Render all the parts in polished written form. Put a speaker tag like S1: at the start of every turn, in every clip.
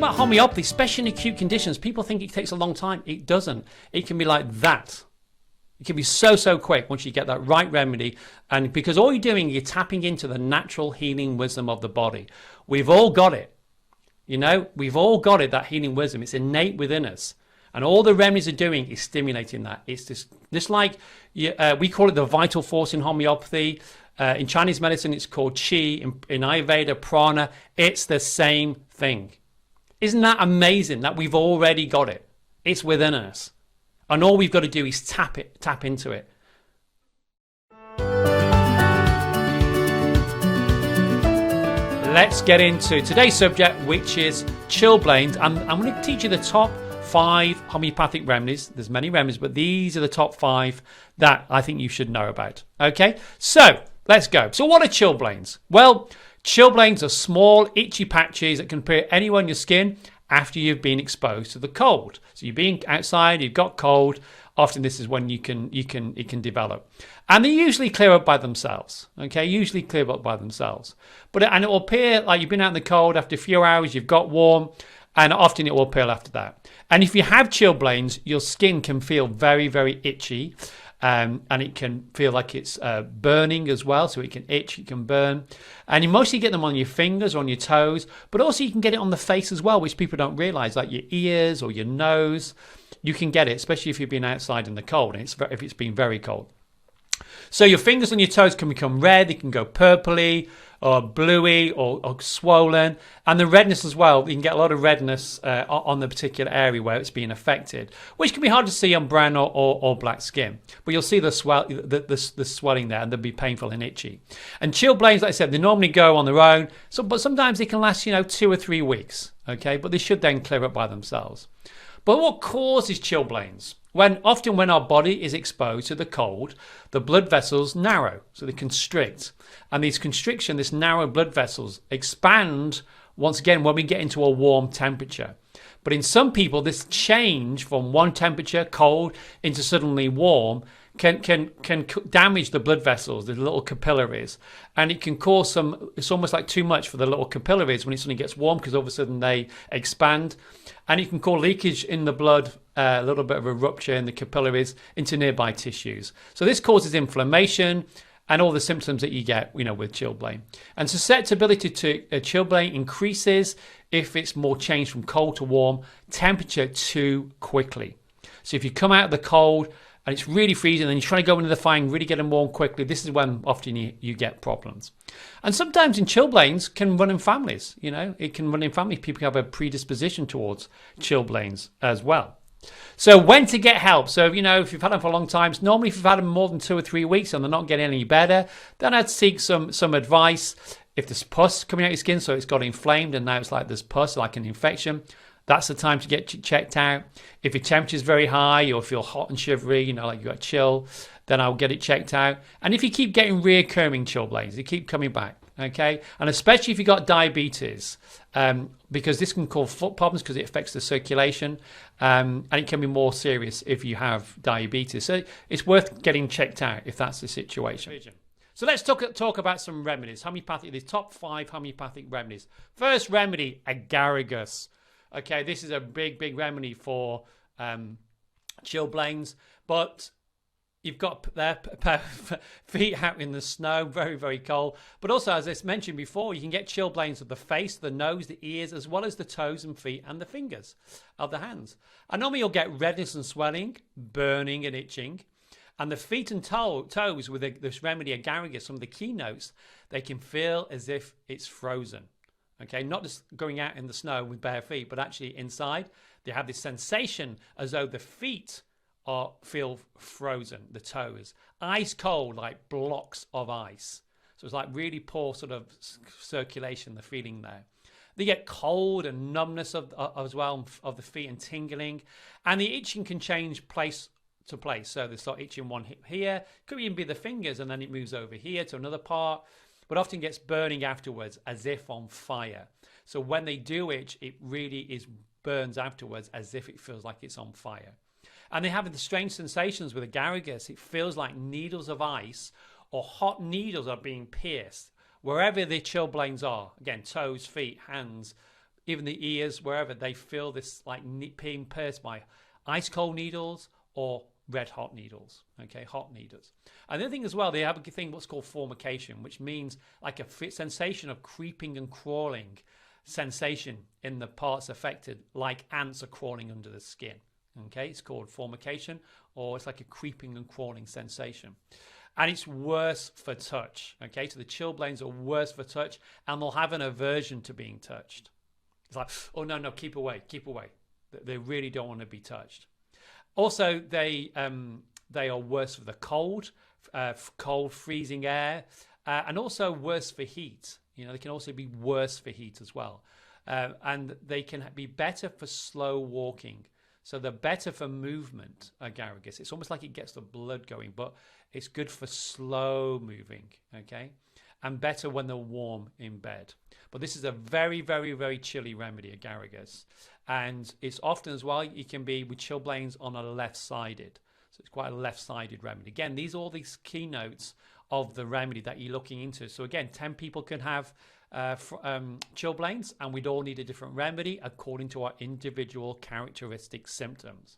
S1: about homeopathy, especially in acute conditions, people think it takes a long time. It doesn't. It can be like that. It can be so quick once you get that right remedy. And because all you're doing, you're tapping into the natural healing wisdom of the body. We've all got it. You know, we've all got it, that healing wisdom. It's innate within us. And all the remedies are doing is stimulating that. It's just like, we call it the vital force in homeopathy. In Chinese medicine, it's called qi. In Ayurveda, prana. It's the same thing. Isn't that amazing that we've already got it? It's within us. And all we've got to do is tap into it. Let's get into today's subject, which is chilblains. I'm going to teach you the top 5 homeopathic remedies. There's many remedies, but these are the top 5 that I think you should know about. Okay, so let's go. So what are chilblains? Well, chilblains are small, itchy patches that can appear anywhere on your skin after you've been exposed to the cold. So you've been outside, you've got cold. Often this is when it can develop, and they usually clear up by themselves. Okay, usually clear up by themselves. And it will appear like you've been out in the cold. After a few hours, you've got warm, and often it will appear after that. And if you have chilblains, your skin can feel very itchy, and it can feel like it's burning as well. So it can itch, it can burn, and you mostly get them on your fingers or on your toes, but also you can get it on the face as well, which people don't realize, like your ears or your nose. You can get it, especially if you've been outside in the cold, and if it's been very cold. So your fingers and your toes can become red. They can go purpley or bluey or swollen. And the redness as well, you can get a lot of redness on the particular area where it's being affected, which can be hard to see on brown or black skin. But you'll see the swelling there, and they'll be painful and itchy. And chilblains, like I said, they normally go on their own, but sometimes they can last 2 or 3 weeks. Okay, but they should then clear up by themselves. But what causes chilblains? Often when our body is exposed to the cold, the blood vessels narrow, so they constrict. And these narrow blood vessels expand once again when we get into a warm temperature. But in some people, this change from one temperature, cold, into suddenly warm, can damage the blood vessels, the little capillaries, and it can cause it's almost like too much for the little capillaries when it suddenly gets warm, because all of a sudden they expand, and it can cause leakage in the blood, a little bit of a rupture in the capillaries into nearby tissues. So this causes inflammation and all the symptoms that you get, with chilblain. And susceptibility to chilblain increases if it's more changed from cold to warm temperature too quickly. So if you come out of the cold and it's really freezing, and you're trying to go into the fire and really get them warm quickly, this is when often you get problems. And sometimes in chilblains can run in families. It can run in families. People have a predisposition towards chilblains as well. So when to get help? So, if you've had them for a long time, normally if you've had them more than 2 or 3 weeks and they're not getting any better, then I'd seek some advice. If there's pus coming out your skin, so it's got inflamed and now it's like there's pus, like an infection, that's the time to get checked out. If your temperature is very high or feel hot and shivery, like you've got chill, then I'll get it checked out. And if you keep getting reoccurring chilblains, they keep coming back, okay? And especially if you've got diabetes, because this can cause foot problems because it affects the circulation, and it can be more serious if you have diabetes. So it's worth getting checked out if that's the situation. So let's talk about some remedies. Homeopathic, the top 5 homeopathic remedies. First remedy, agaricus. Okay, this is a big remedy for chilblains, but you've got their feet out in the snow, very cold. But also, as I mentioned before, you can get chilblains of the face, the nose, the ears, as well as the toes and feet and the fingers of the hands. And normally you'll get redness and swelling, burning and itching. And the feet and toes with this remedy, agaricus, some of the keynotes, they can feel as if it's frozen. Okay, not just going out in the snow with bare feet, but actually inside, they have this sensation as though the feet feel frozen, the toes. Ice cold, like blocks of ice. So it's like really poor sort of circulation, the feeling there. They get cold and numbness as well of the feet and tingling. And the itching can change place to place. So they start itching one hip here, could even be the fingers, and then it moves over here to another part, but often gets burning afterwards as if on fire. So when they do itch, it really burns afterwards as if it feels like it's on fire. And they have the strange sensations with agaricus. It feels like needles of ice or hot needles are being pierced wherever the chilblains are. Again, toes, feet, hands. even the ears, wherever, they feel this like being pierced by ice cold needles or red hot needles. Okay, hot needles. And the other thing as well, they have a thing what's called formication, which means like a sensation of creeping and crawling sensation in the parts affected, like ants are crawling under the skin. Okay, it's called formication, or it's like a creeping and crawling sensation. And it's worse for touch. Okay, so the chilblains are worse for touch, and they'll have an aversion to being touched. It's like, oh no, keep away, keep away. They really don't want to be touched. Also, they are worse for the cold, freezing air, and also worse for heat. You know, they can also be worse for heat as well, and they can be better for slow walking. So they're better for movement, agaricus. It's almost like it gets the blood going, but it's good for slow moving, okay? And better when they're warm in bed. But this is a very, very, very chilly remedy, agaricus. And it's often as well, it can be with chilblains on a left-sided. So it's quite a left-sided remedy. Again, these are all these keynotes of the remedy that you're looking into. So again, 10 people can have chilblains, and we'd all need a different remedy according to our individual characteristic symptoms.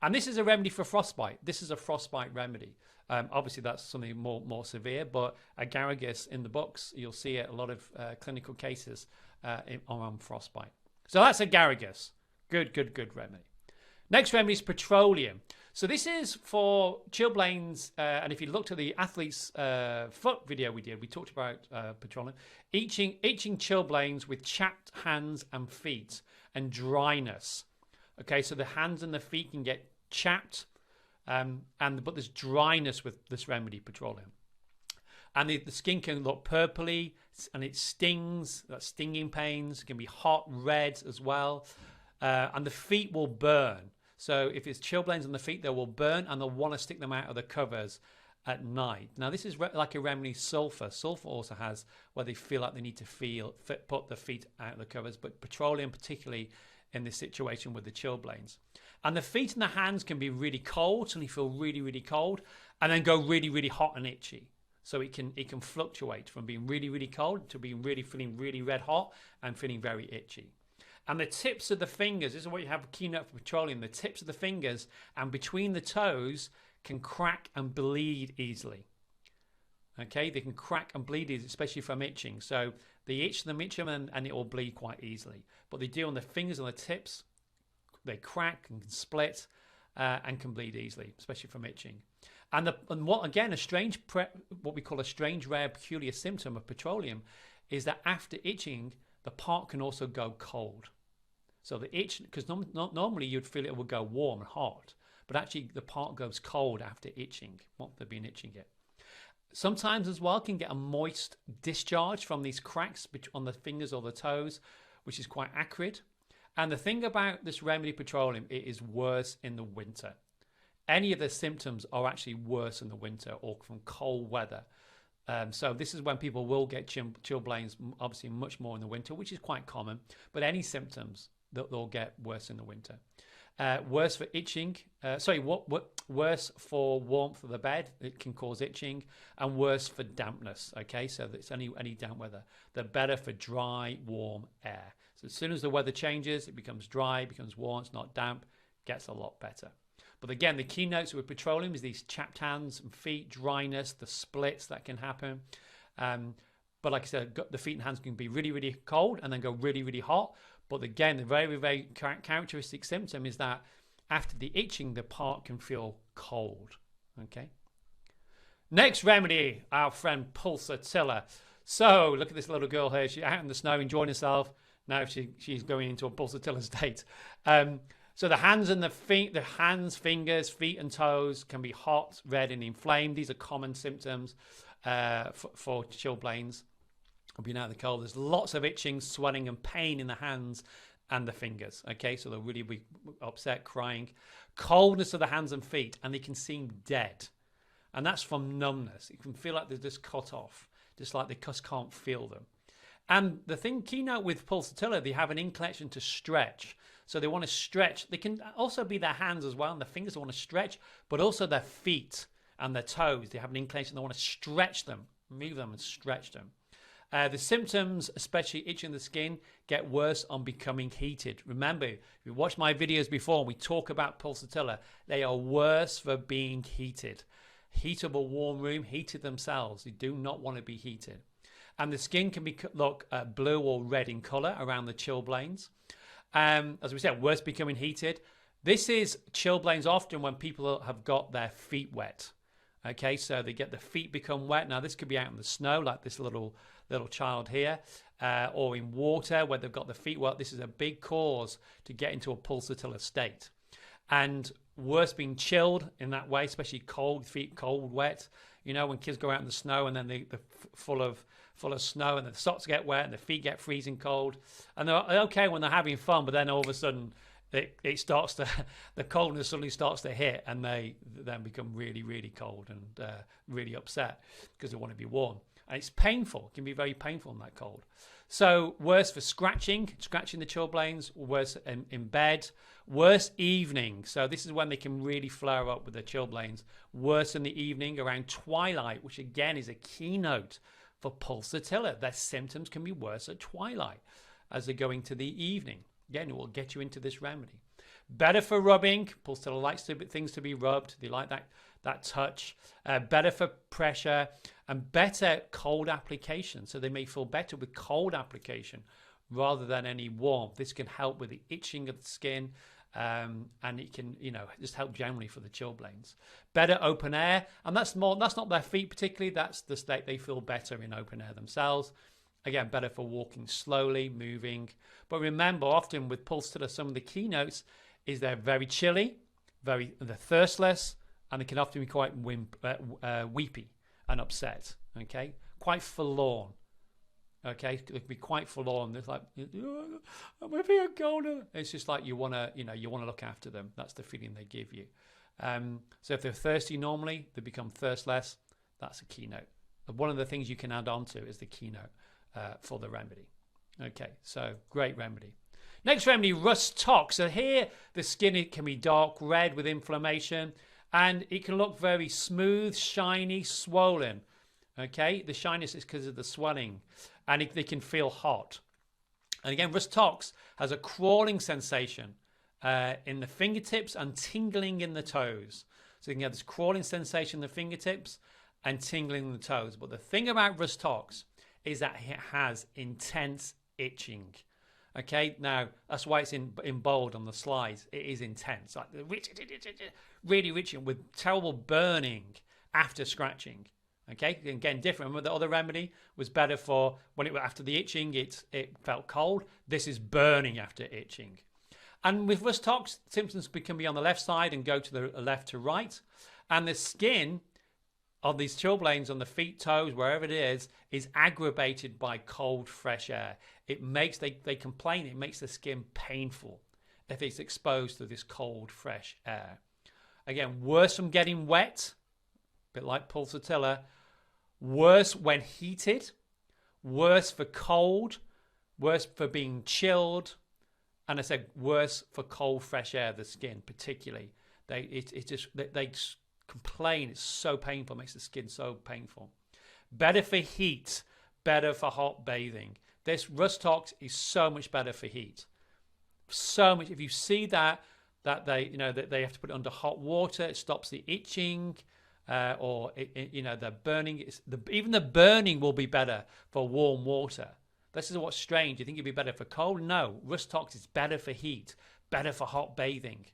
S1: And this is a remedy for frostbite. This is a frostbite remedy. Obviously, that's something more severe, but agaricus in the books, you'll see it, a lot of clinical cases on frostbite. So that's agaricus. Good remedy. Next remedy is petroleum. So this is for chilblains, and if you looked at the athlete's foot video we did, we talked about petroleum. Itching chilblains with chapped hands and feet and dryness. Okay, so the hands and the feet can get chapped, but there's dryness with this remedy, petroleum. And the skin can look purpley, and it stings, that's stinging pains. It can be hot, red as well, and the feet will burn. So if it's chilblains on the feet, they will burn, and they'll want to stick them out of the covers at night. Now, this is like a remedy sulfur. Sulfur also has where they feel like they need to put the feet out of the covers, but petroleum particularly in this situation with the chilblains. And the feet and the hands can be really cold, so you feel really, really cold, and then go really, really hot and itchy. So it can fluctuate from being really, really cold to being feeling really red hot and feeling very itchy. And the tips of the fingers, this is what you have a keynote for petroleum, the tips of the fingers and between the toes can crack and bleed easily. Okay, they can crack and bleed easily, especially from itching. So they itch them and it will bleed quite easily. But they do on the fingers and the tips, they crack and can split and can bleed easily, especially from itching. And what we call a strange, rare, peculiar symptom of petroleum is that after itching, the part can also go cold. So the itch, because normally you'd feel it would go warm and hot, but actually the part goes cold after itching, what they've been itching it. Sometimes as well can get a moist discharge from these cracks on the fingers or the toes, which is quite acrid. And the thing about this remedy petroleum, it is worse in the winter. Any of the symptoms are actually worse in the winter or from cold weather. So this is when people will get chilblains, obviously much more in the winter, which is quite common. But any symptoms, they'll get worse in the winter. Worse for itching. Worse for warmth of the bed. It can cause itching. And worse for dampness. Okay, so it's any damp weather. They're better for dry, warm air. So as soon as the weather changes, it becomes dry, it becomes warm, it's not damp, gets a lot better. But again, the keynotes with petroleum is these chapped hands and feet, dryness, the splits that can happen. But like I said, the feet and hands can be really, really cold and then go really, really hot. But again, the very, very characteristic symptom is that after the itching, the part can feel cold. Okay. Next remedy, our friend pulsatilla. So look at this little girl here. She's out in the snow enjoying herself. Now she's going into a pulsatilla state. So the hands and the feet, fingers, feet and toes can be hot, red and inflamed. These are common symptoms for chilblains. Being out in the cold, there's lots of itching, swelling and pain in the hands and the fingers. Okay, so they'll really be upset, crying. Coldness of the hands and feet, and they can seem dead. And that's from numbness. You can feel like they're just cut off, just like they just can't feel them. And the keynote with pulsatilla, they have an inclination to stretch. So they want to stretch. They can also be their hands as well, and the fingers want to stretch, but also their feet and their toes. They have an inclination, they want to stretch them, move them and stretch them. The symptoms, especially itching the skin, get worse on becoming heated. Remember, if you watched my videos before and we talk about pulsatilla, they are worse for being heated. Heat of a warm room, heated themselves. You do not want to be heated. And the skin can look blue or red in color around the chilblains. As we said, worse becoming heated. This is chilblains often when people have got their feet wet. Okay, so they get the feet become wet. Now this could be out in the snow, like this little child here, or in water where they've got the feet wet. This is a big cause to get into a pulsatilla state. And worse being chilled in that way, especially cold feet, cold, wet. You know, when kids go out in the snow and then they're full of snow and the socks get wet and the feet get freezing cold. And they're okay when they're having fun, but then all of a sudden it starts to, the coldness suddenly starts to hit and they then become really, really cold and really upset because they want to be warm. And it's painful. It can be very painful in that cold. So worse for scratching the chilblains, worse in bed, worse evening. So this is when they can really flare up with the chilblains. Worse in the evening around twilight, which again is a keynote for pulsatilla. Their symptoms can be worse at twilight as they're going to the evening. Again, it will get you into this remedy. Better for rubbing. Pulsatilla likes things to be rubbed. They like that touch. Better for pressure and better cold application. So they may feel better with cold application rather than any warmth. This can help with the itching of the skin, and it can, just help generally for the chilblains. Better open air, and that's not their feet particularly. That's the state they feel better in open air themselves. Again, better for walking slowly, moving. But remember, often with pulsatilla, some of the keynotes is they're very chilly, they're thirstless, and they can often be quite weepy and upset. Okay, quite forlorn. Okay, it can be quite forlorn. It's like, I'm feeling colder. It's just like you want to look after them. That's the feeling they give you. So if they're thirsty normally, they become thirstless. That's a keynote. One of the things you can add on to is the keynote for the remedy. Okay, so great remedy. Next remedy, rust tox. So here the skin, it can be dark red with inflammation, and it can look very smooth, shiny, swollen. Okay, the shyness is because of the swelling, and they can feel hot. And again, rust tox has a crawling sensation in the fingertips and tingling in the toes. So you can get this crawling sensation in the fingertips and tingling in the toes. But the thing about rust tox is that it has intense itching. Okay, now that's why it's in bold on the slides. It is intense, like really itching with terrible burning after scratching. Okay, again, different. Remember the other remedy was better for when it after the itching, it felt cold. This is burning after itching. And with rust tox, symptoms can be on the left side and go to the left to right, and the skin of these chilblains on the feet, toes, wherever it is aggravated by cold, fresh air. It makes, they complain, it makes the skin painful if it's exposed to this cold, fresh air. Again, worse from getting wet, a bit like pulsatilla, worse when heated, worse for cold, worse for being chilled, and I said worse for cold, fresh air, the skin particularly. They complain, it's so painful, it makes the skin so painful. Better for heat, better for hot bathing. This rust tox is so much better for heat. So much. If you see that they have to put it under hot water, it stops the itching, or the burning. Even the burning will be better for warm water. This is what's strange. You think it'd be better for cold? No, rust tox is better for heat, better for hot bathing.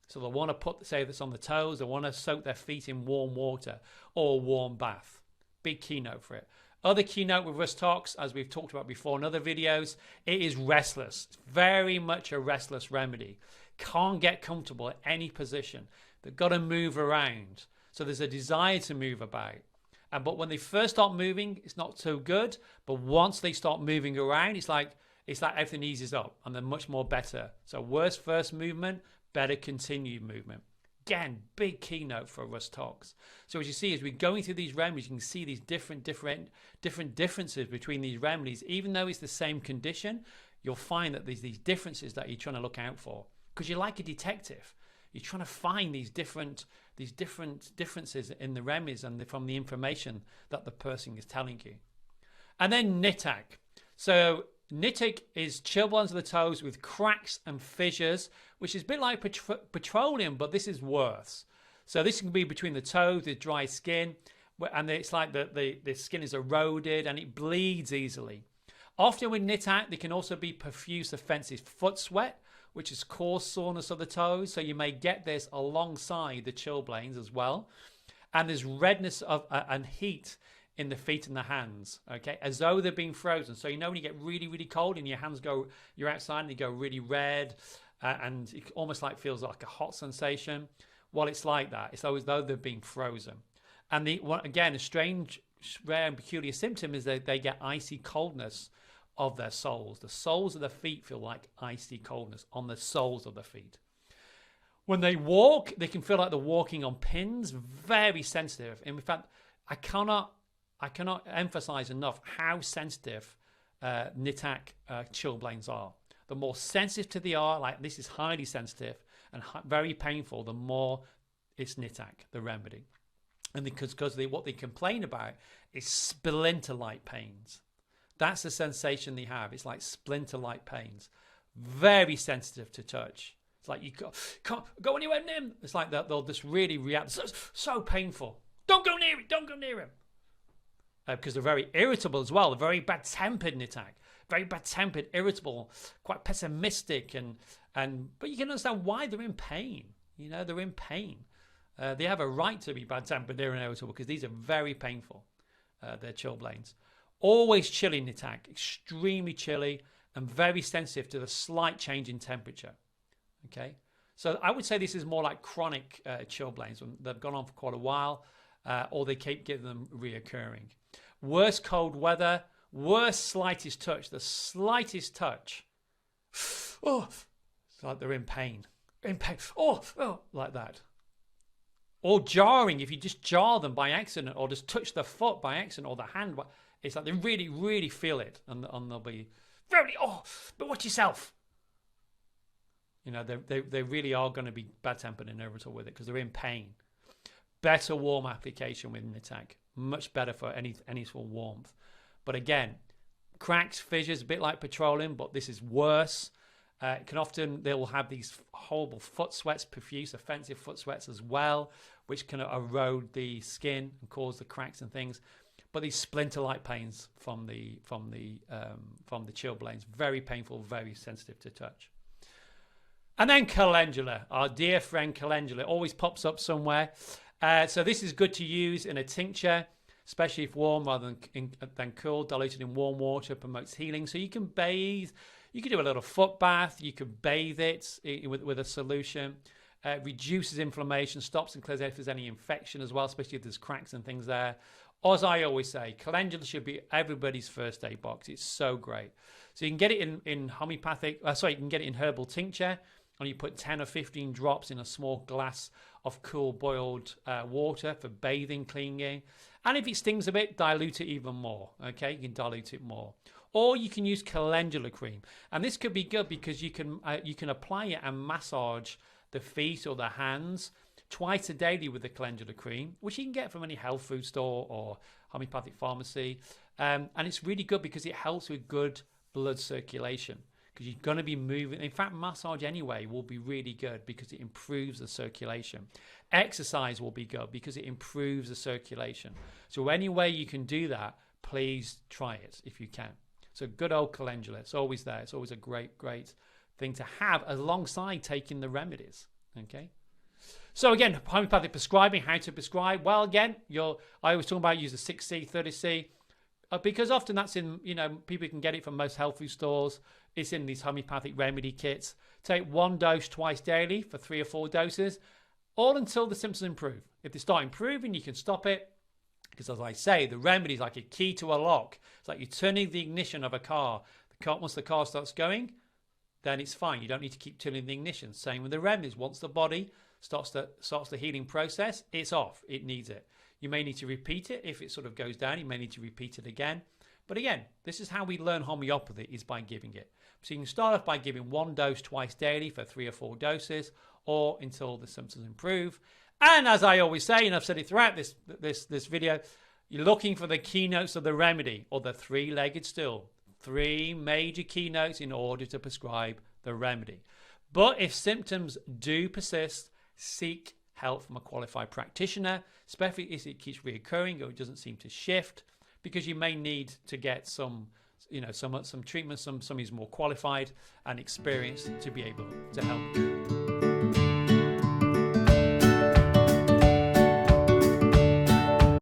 S1: So they'll want to put, say this on the toes, they want to soak their feet in warm water or a warm bath. Big keynote for it. Other keynote with rust tox, as we've talked about before in other videos, it is restless. It's very much a restless remedy. Can't get comfortable at any position. They've got to move around. So there's a desire to move about. But when they first start moving, it's not so good. But once they start moving around, it's like everything eases up and they're much more better. So worse first movement, better continued movement. Again, big keynote for rust tox. So as you see, as we're going through these remedies, you can see these different differences between these remedies. Even though it's the same condition, you'll find that there's these differences that you're trying to look out for. Because you're like a detective. You're trying to find these different differences in the remedies and from the information that the person is telling you. And then Nitak. So Nitak is chilblains of the toes with cracks and fissures, which is a bit like petroleum, but this is worse. So this can be between the toes, the dry skin, and it's like the skin is eroded and it bleeds easily. Often with Nitak, there can also be profuse offensive foot sweat, which is coarse soreness of the toes. So you may get this alongside the chilblains as well. And there's redness and heat in the feet and the hands, okay, as though they're being frozen. So you know when you get really, really cold and your hands go, you're outside and they go really red, and it almost like feels like a hot sensation. Well, it's like that. It's as though they're being frozen. And again, a strange, rare and peculiar symptom is that they get icy coldness of their soles. The soles of the feet feel like icy coldness on the soles of the feet. When they walk, they can feel like they're walking on pins, very sensitive. And in fact, I cannot emphasize enough how sensitive Nitak chilblains are. The more sensitive they are, like this is highly sensitive and very painful, the more it's Nitak, the remedy. And because what they complain about is splinter-like pains. That's the sensation they have. It's like splinter-like pains. Very sensitive to touch. It's like you can't go anywhere near them. It's like they'll just really react. So painful. Don't go near it. Don't go near him. Because they're very irritable as well. They're very bad-tempered Nitak. Very bad-tempered, irritable, quite pessimistic. But you can understand why they're in pain. You know, they're in pain. They have a right to be bad-tempered, and irritable because these are very painful, they're chilblains. Always chilly Nitak, extremely chilly and very sensitive to the slight change in temperature. Okay, so I would say this is more like chronic chilblains. They've gone on for quite a while, or they keep getting them reoccurring. Worse cold weather, worse slightest touch. The slightest touch, oh, it's like they're in pain. In pain, oh, like that. Or jarring, if you just jar them by accident or just touch the foot by accident or the hand. It's like they really, really feel it and they'll be very, but watch yourself. You know, they really are going to be bad-tempered and irritable with it because they're in pain. Better warm application with Nitak. Much better for any sort of warmth. But again, cracks, fissures, a bit like petroleum, but this is worse. They will have these horrible foot sweats, profuse, offensive foot sweats as well, which can erode the skin and cause the cracks and things. But these splinter-like pains from the chilblains, very painful, very sensitive to touch. And then calendula, our dear friend calendula, always pops up somewhere. So this is good to use in a tincture, especially if warm rather than cool, diluted in warm water, promotes healing. So you can bathe, you can do a little foot bath, you can bathe it with a solution. Reduces inflammation, stops and clears out if there's any infection as well, especially if there's cracks and things there. As I always say, calendula should be everybody's first aid box. It's so great. So you can get it in homeopathic, you can get it in herbal tincture, and you put 10 or 15 drops in a small glass of cool boiled water for bathing, cleaning. And if it stings a bit, dilute it even more. Okay, you can dilute it more. Or you can use calendula cream. And this could be good because you can apply it and massage the feet or the hands twice a day with the calendula cream, which you can get from any health food store or homeopathic pharmacy. And it's really good because it helps with good blood circulation. Because you're going to be moving. In fact, massage anyway will be really good because it improves the circulation. Exercise will be good because it improves the circulation. So any way you can do that, please try it if you can. So good old calendula, it's always there. It's always a great, great thing to have alongside taking the remedies. Okay. So again, homeopathic prescribing, how to prescribe. Well, again, I always talk about use the 6C, 30C. Because often that's in, people can get it from most health food stores. It's in these homeopathic remedy kits. Take one dose twice daily for 3 or 4 doses, all until the symptoms improve. If they start improving, you can stop it. Because as I say, the remedy is like a key to a lock. It's like you're turning the ignition of a car. Once the car starts going, then it's fine. You don't need to keep turning the ignition. Same with the remedies. Once the body starts the healing process, it's off. It needs it. You may need to repeat it. If it sort of goes down, you may need to repeat it again. But again, this is how we learn homeopathy, is by giving it. So you can start off by giving 1 dose twice daily for 3 or 4 doses, or until the symptoms improve. And as I always say, and I've said it throughout this video, You're looking for the keynotes of the remedy or the three-legged stool. 3 major keynotes in order to prescribe the remedy. But if symptoms do persist, seek help from a qualified practitioner, especially if it keeps reoccurring or it doesn't seem to shift, because you may need to get some treatment, somebody who's more qualified and experienced to be able to help you.